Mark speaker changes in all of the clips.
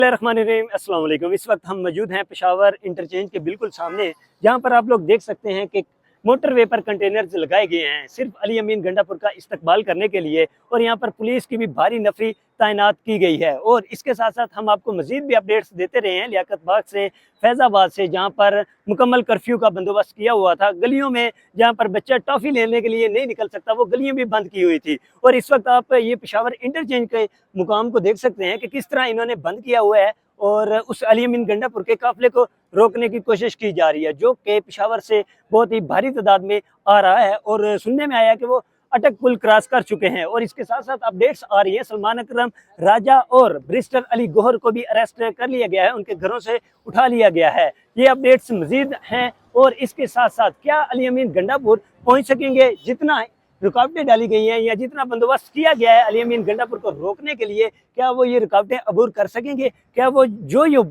Speaker 1: अस्सलाम वालेकुम। इस वक्त हम मौजूद हैं पेशावर इंटरचेंज के बिल्कुल सामने, जहां पर आप लोग देख सकते हैं कि मोटरवे पर कंटेनर्स लगाए गए हैं सिर्फ अली अमीन गंडापुर का इस्तकबाल करने के लिए, और यहां पर पुलिस की भी भारी नफरी तैनात की गई है। और इसके साथ साथ हम आपको मजीद भी अपडेट्स देते रहे हैं लियाकत बाग से, फैज़ाबाद से, जहां पर मुकम्मल कर्फ्यू का बंदोबस्त किया हुआ था। गलियों में जहां पर बच्चा टॉफ़ी लेने के लिए नहीं निकल सकता, वो गलियां भी बंद की हुई थी। और इस वक्त आप ये पेशावर इंटरचेंज के मुकाम को देख सकते हैं कि किस तरह इन्होंने बंद किया हुआ है, और उस अली अमीन गंडापुर के काफिले को रोकने की कोशिश की जा रही है, जो कि पेशावर से बहुत ही भारी तादाद में आ रहा है। और सुनने में आया कि वो अटक पुल क्रॉस कर चुके हैं। और इसके साथ साथ अपडेट्स आ रही है सलमान अकरम राजा और बैरिस्टर अली गौहर को भी अरेस्ट कर लिया गया है, उनके घरों से उठा लिया गया है। ये अपडेट्स मजीद हैं। और इसके साथ साथ क्या अली अमीन गंडापुर पहुंच सकेंगे? जितना रुकावटें डाली गई हैं या जितना बंदोबस्त किया गया है अली अमीन गंडापुर को रोकने के लिए, क्या वो ये रुकावटें अबूर कर सकेंगे? क्या वो जो ये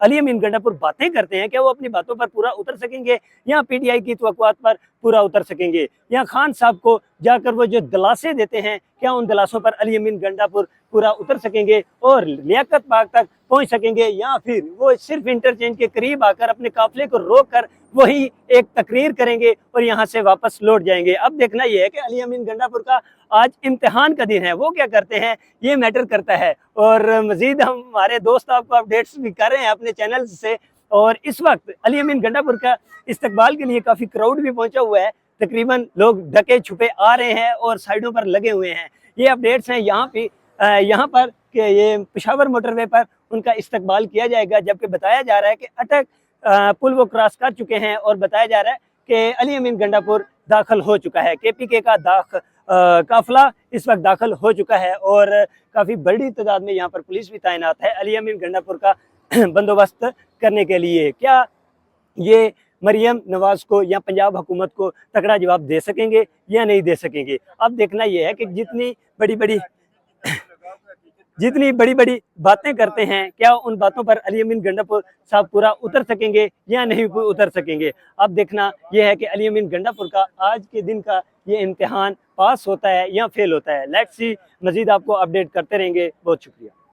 Speaker 1: अली अमीन गंडापुर बातें करते हैं, क्या वो अपनी बातों पर पूरा उतर सकेंगे, या पीटीआई की तवक्कुआत पर पूरा उतर सकेंगे? या खान साहब को जाकर वो जो दिलासे देते हैं, क्या उन दिलासों पर अली अमीन गंडापुर पूरा उतर सकेंगे और लियाकत बाग तक पहुंच सकेंगे, या फिर वो सिर्फ इंटरचेंज के करीब आकर अपने काफिले को रोक कर वही एक तकरीर करेंगे और यहाँ से वापस लौट जाएंगे? अब देखना यह है कि अली अमीन गंडापुर का आज इम्तिहान का दिन है, वो क्या करते हैं ये मैटर करता है। और मजीद हम हमारे दोस्त आपको अपडेट्स भी कर रहे हैं अपने चैनल से। और इस वक्त अली अमीन गंडापुर का इस्तकबाल के लिए काफ़ी क्राउड भी पहुंचा हुआ है, तकरीबन लोग ढके छुपे आ रहे हैं और साइडों पर लगे हुए हैं। ये अपडेट्स हैं यहाँ पर कि ये पेशावर मोटरवे पर उनका इस्तकबाल किया जाएगा, जबकि बताया जा रहा है कि अटक पुल वो क्रॉस कर चुके हैं, और बताया जा रहा है कि अली अमीन गंडापुर दाखिल हो चुका है। केपीके का काफिला इस वक्त दाखिल हो चुका है, और काफ़ी बड़ी तादाद में यहाँ पर पुलिस भी तैनात है अली अमीन गंडापुर का बंदोबस्त करने के लिए। क्या ये मरियम नवाज को या पंजाब हुकूमत को तगड़ा जवाब दे सकेंगे या नहीं दे सकेंगे? अब देखना यह है कि जितनी बड़ी बड़ी बातें करते हैं, क्या उन बातों पर अली अमीन गंडापुर साहब पूरा उतर सकेंगे या नहीं उतर सकेंगे? अब देखना यह है कि अली अमीन गंडापुर का आज के दिन का ये इम्तिहान पास होता है या फेल होता है। लेट्स सी, मजीद आपको अपडेट करते रहेंगे। बहुत शुक्रिया।